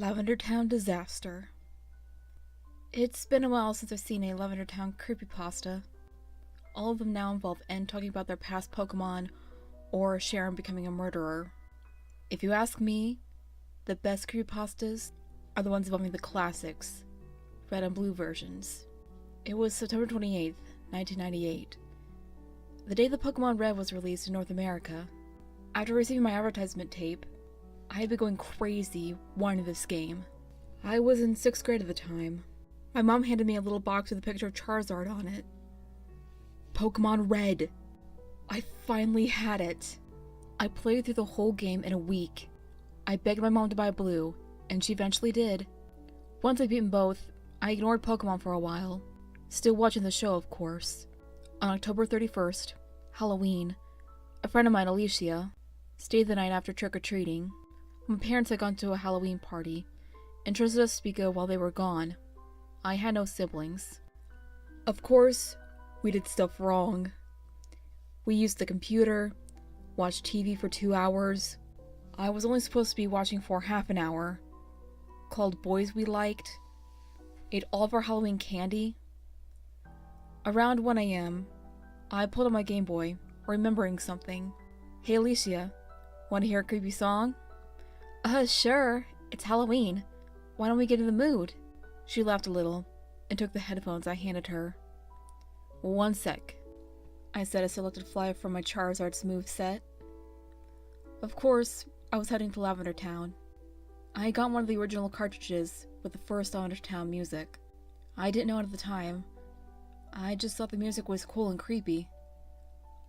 Lavender Town Disaster. It's been a while since I've seen a Lavender Town creepypasta. All of them now involve N talking about their past Pokemon or Sharon becoming a murderer. If you ask me, the best creepypastas are the ones involving the classics, red and blue versions. It was September 28th, 1998, the day the Pokemon Red was released in North America. After receiving my advertisement tape, I had been going crazy wanting this game. I was in 6th grade at the time. My mom handed me a little box with a picture of Charizard on it. Pokemon Red. I finally had it. I played through the whole game in a week. I begged my mom to buy Blue, and she eventually did. Once I'd beaten both, I ignored Pokemon for a while, still watching the show, of course. On October 31st, Halloween, a friend of mine, Alicia, stayed the night after trick-or-treating. My parents had gone to a Halloween party and trusted us to be good while they were gone. I had no siblings. Of course, we did stuff wrong. We used the computer, watched TV for 2 hours. I was only supposed to be watching for half an hour. Called boys we liked. Ate all of our Halloween candy. Around 1 a.m., I pulled out my Game Boy, remembering something. Hey Alicia, want to hear a creepy song? Sure. It's Halloween. Why don't we get in the mood? She laughed a little and took the headphones I handed her. One sec, I said as I selected Fly from my Charizard's moveset. Of course, I was heading to Lavender Town. I had got one of the original cartridges with the first Lavender Town music. I didn't know it at the time. I just thought the music was cool and creepy.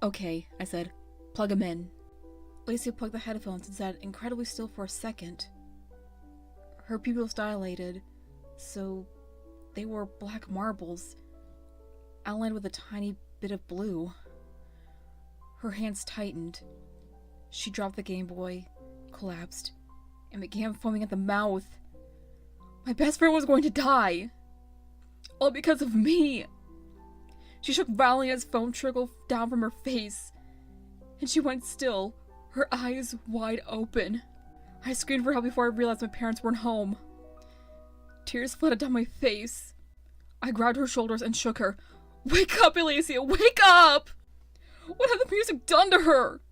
Okay, I said, plug 'em in. Lacey plugged the headphones and sat incredibly still for a second. Her pupils dilated, so they were black marbles, outlined with a tiny bit of blue. Her hands tightened. She dropped the Game Boy, collapsed, and began foaming at the mouth. My best friend was going to die! All because of me! She shook violently as foam trickled down from her face, and she went still, her eyes wide open. I screamed for help before I realized my parents weren't home. Tears flooded down my face. I grabbed her shoulders and shook her. Wake up, Alicia! Wake up! What had the music done to her?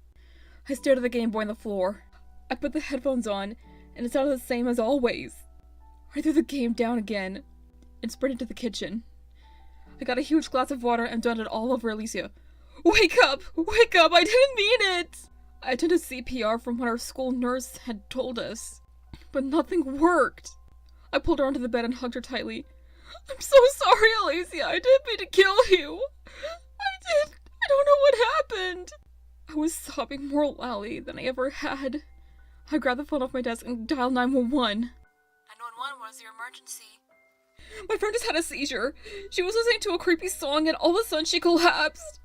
I stared at the Game Boy on the floor. I put the headphones on, and it sounded the same as always. I threw the game down again and sprinted to the kitchen. I got a huge glass of water and dumped it all over Alicia. Wake up! Wake up! I didn't mean it! I attended CPR from what our school nurse had told us, but nothing worked. I pulled her onto the bed and hugged her tightly. I'm so sorry, Alicia. I didn't mean to kill you. I don't know what happened. I was sobbing more loudly than I ever had. I grabbed the phone off my desk and dialed 911. 911, what is your emergency? My friend just had a seizure. She was listening to a creepy song and all of a sudden she collapsed.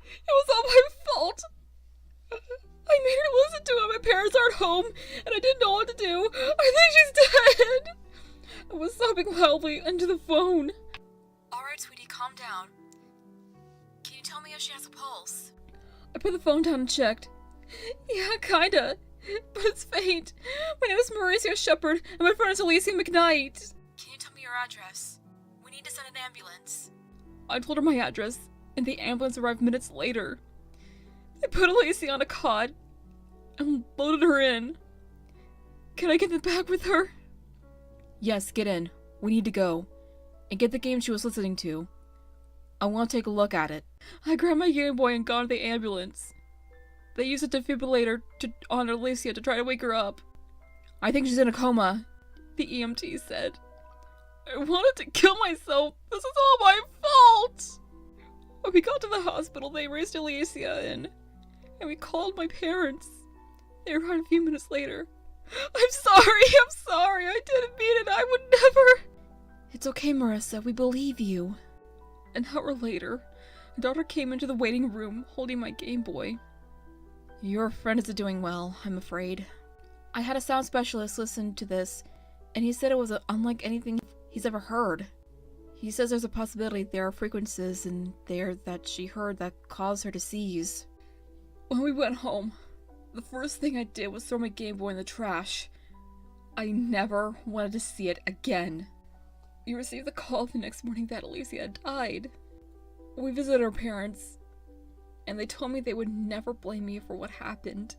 It was all my fault. I made her listen to it. My parents aren't home, and I didn't know what to do. I think she's dead. I was sobbing loudly into the phone. Alright, sweetie, calm down. Can you tell me if she has a pulse? I put the phone down and checked. Yeah, kinda. But it's faint. My name is Mauricio Shepard, and my friend is Alicia McKnight. Can you tell me your address? We need to send an ambulance. I told her my address, and the ambulance arrived minutes later. They put Alicia on a cot and loaded her in. Can I get in the back with her? Yes, get in. We need to go. And get the game she was listening to. I want to take a look at it. I grabbed my Game Boy and got into the ambulance. They used a defibrillator on Alicia to try to wake her up. I think she's in a coma, the EMT said. I wanted to kill myself. This is all my fault. When we got to the hospital, they raised Alicia in. And we called my parents. They arrived a few minutes later. I'm sorry, I didn't mean it, I would never. It's okay, Marissa, we believe you. An hour later, a doctor came into the waiting room holding my Game Boy. Your friend isn't doing well, I'm afraid. I had a sound specialist listen to this, and he said it was unlike anything he's ever heard. He says there's a possibility there are frequencies in there that she heard that caused her to seize. When we went home, the first thing I did was throw my Game Boy in the trash. I never wanted to see it again. We received the call the next morning that Alicia had died. We visited her parents, and they told me they would never blame me for what happened.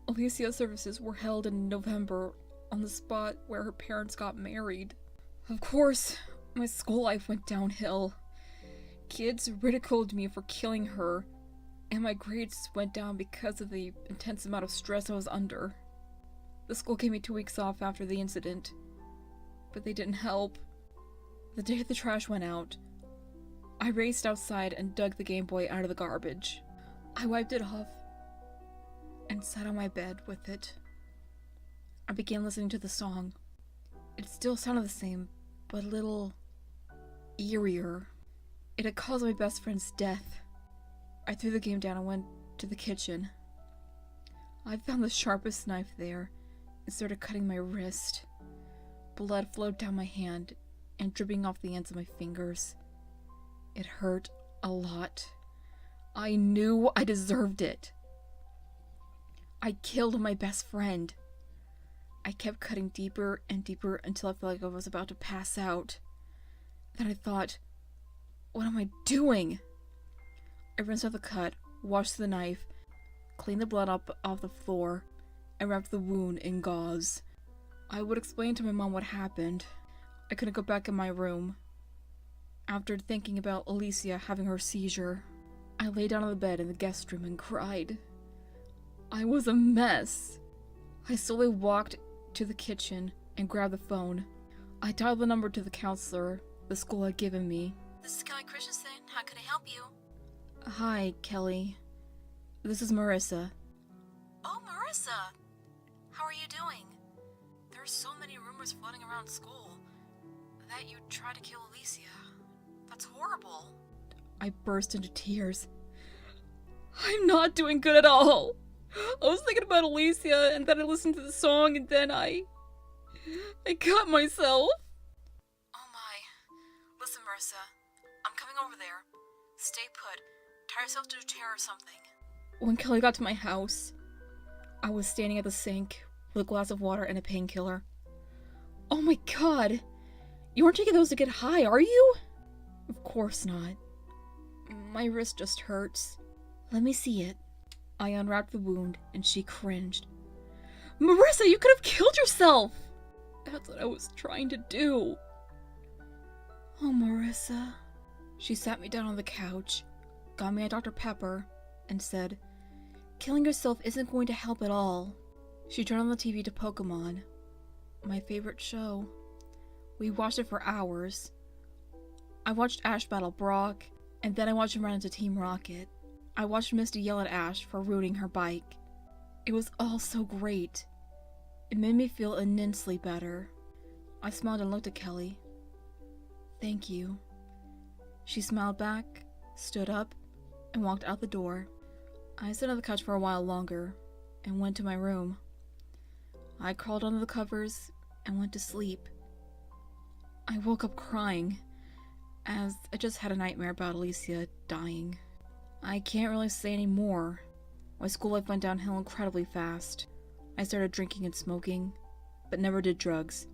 Alicia's services were held in November on the spot where her parents got married. Of course, my school life went downhill. Kids ridiculed me for killing her, and my grades went down because of the intense amount of stress I was under. The school gave me 2 weeks off after the incident, but they didn't help. The day the trash went out, I raced outside and dug the Game Boy out of the garbage. I wiped it off and sat on my bed with it. I began listening to the song. It still sounded the same, but a little eerier. It had caused my best friend's death. I threw the game down and went to the kitchen. I found the sharpest knife there and started cutting my wrist. Blood flowed down my hand and dripping off the ends of my fingers. It hurt a lot. I knew I deserved it. I killed my best friend. I kept cutting deeper and deeper until I felt like I was about to pass out. Then I thought, what am I doing? I rinsed off the cut, washed the knife, cleaned the blood up off the floor, and wrapped the wound in gauze. I would explain to my mom what happened. I couldn't go back in my room. After thinking about Alicia having her seizure, I lay down on the bed in the guest room and cried. I was a mess. I slowly walked to the kitchen and grabbed the phone. I dialed the number to the counselor the school had given me. This is Kelly Christensen. How can I help you? Hi, Kelly. This is Marissa. Oh, Marissa. How are you doing? There's so many rumors floating around school that you tried to kill Alicia. That's horrible. I burst into tears. I'm not doing good at all. I was thinking about Alicia, and then I listened to the song, and then I cut myself. Oh my. Listen, Marissa. I'm coming over there. Stay put. Tie yourself to a chair or something. When Kelly got to my house, I was standing at the sink with a glass of water and a painkiller. Oh my god! You aren't taking those to get high, are you? Of course not. My wrist just hurts. Let me see it. I unwrapped the wound, and she cringed. Marissa, you could have killed yourself! That's what I was trying to do. Oh, Marissa. She sat me down on the couch, got me a Dr. Pepper, and said, killing yourself isn't going to help at all. She turned on the TV to Pokemon, my favorite show. We watched it for hours. I watched Ash battle Brock, and then I watched him run into Team Rocket. I watched Misty yell at Ash for ruining her bike. It was all so great. It made me feel immensely better. I smiled and looked at Kelly. Thank you. She smiled back, stood up, and walked out the door. I sat on the couch for a while longer, and went to my room. I crawled under the covers and went to sleep. I woke up crying, as I just had a nightmare about Alicia dying. I can't really say any more. My school life went downhill incredibly fast. I started drinking and smoking, but never did drugs,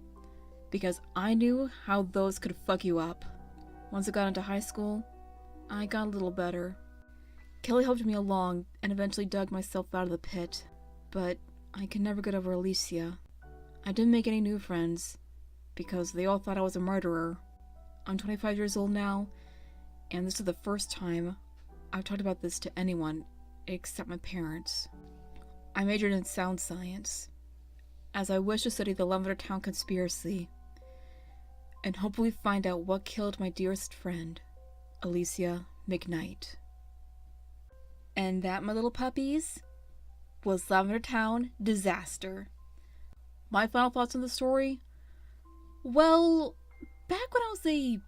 because I knew how those could fuck you up. Once I got into high school, I got a little better. Kelly helped me along and eventually dug myself out of the pit, but I could never get over Alicia. I didn't make any new friends, because they all thought I was a murderer. I'm 25 years old now, and this is the first time I've talked about this to anyone except my parents. I majored in sound science, as I wish to study the Lavender Town conspiracy, and hopefully find out what killed my dearest friend, Alicia McKnight. And that, my little puppies, was Lavender Town Disaster. My final thoughts on the story? Well, back when I was a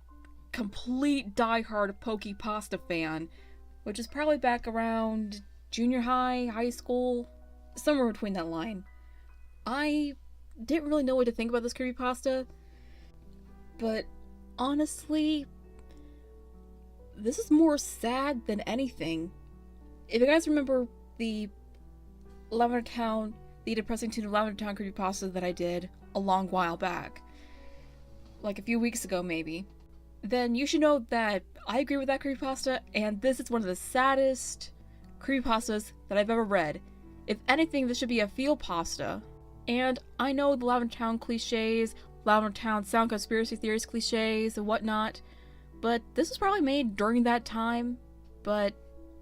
complete die-hard Pokey Pasta fan, which is probably back around junior high, high school, somewhere between that line, I didn't really know what to think about this creepypasta, but honestly, this is more sad than anything. If you guys remember the Lavender Town the Depressing Tune of Lavender Town creepypasta that I did a long while back, like a few weeks ago maybe, then you should know that I agree with that creepypasta, and this is one of the saddest creepypastas that I've ever read. If anything, this should be a feel pasta. And I know the Lavender Town cliches, Lavender Town sound conspiracy theories cliches and whatnot, but this was probably made during that time, but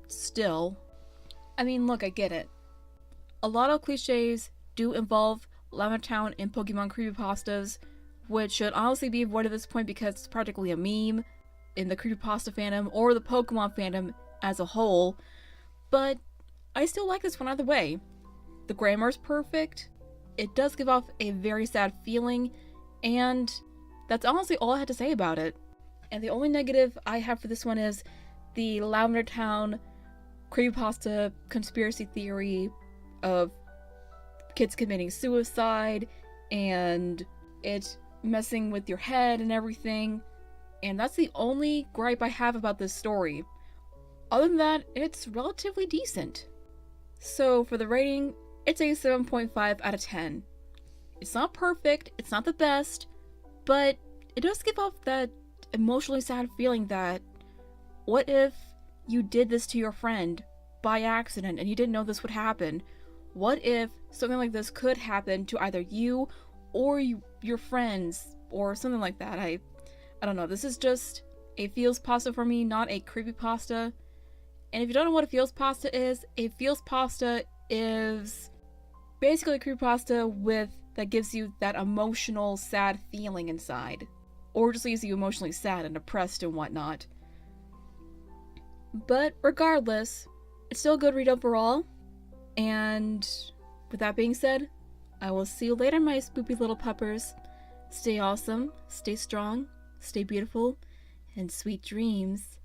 still. I mean, look, I get it. A lot of cliches do involve Lavender Town in Pokemon creepypastas, which should honestly be avoided at this point because it's practically a meme in the creepypasta fandom or the Pokemon fandom as a whole, but I still like this one either way. The grammar's perfect, it does give off a very sad feeling, and that's honestly all I had to say about it. And the only negative I have for this one is the Lavender Town creepypasta conspiracy theory of kids committing suicide and it messing with your head and everything. And that's the only gripe I have about this story. Other than that, it's relatively decent. So for the rating, it's a 7.5 out of 10. It's not perfect, it's not the best, but it does give off that emotionally sad feeling that, what if you did this to your friend by accident and you didn't know this would happen? What if something like this could happen to either you or your friends or something like that? I don't know. This is just a feels pasta for me, not a creepypasta. And if you don't know what a feels pasta is basically a creepypasta that gives you that emotional, sad feeling inside. Or just leaves you emotionally sad and depressed and whatnot. But regardless, it's still a good read overall. And with that being said, I will see you later, my spoopy little puppers. Stay awesome, stay strong, stay beautiful, and sweet dreams.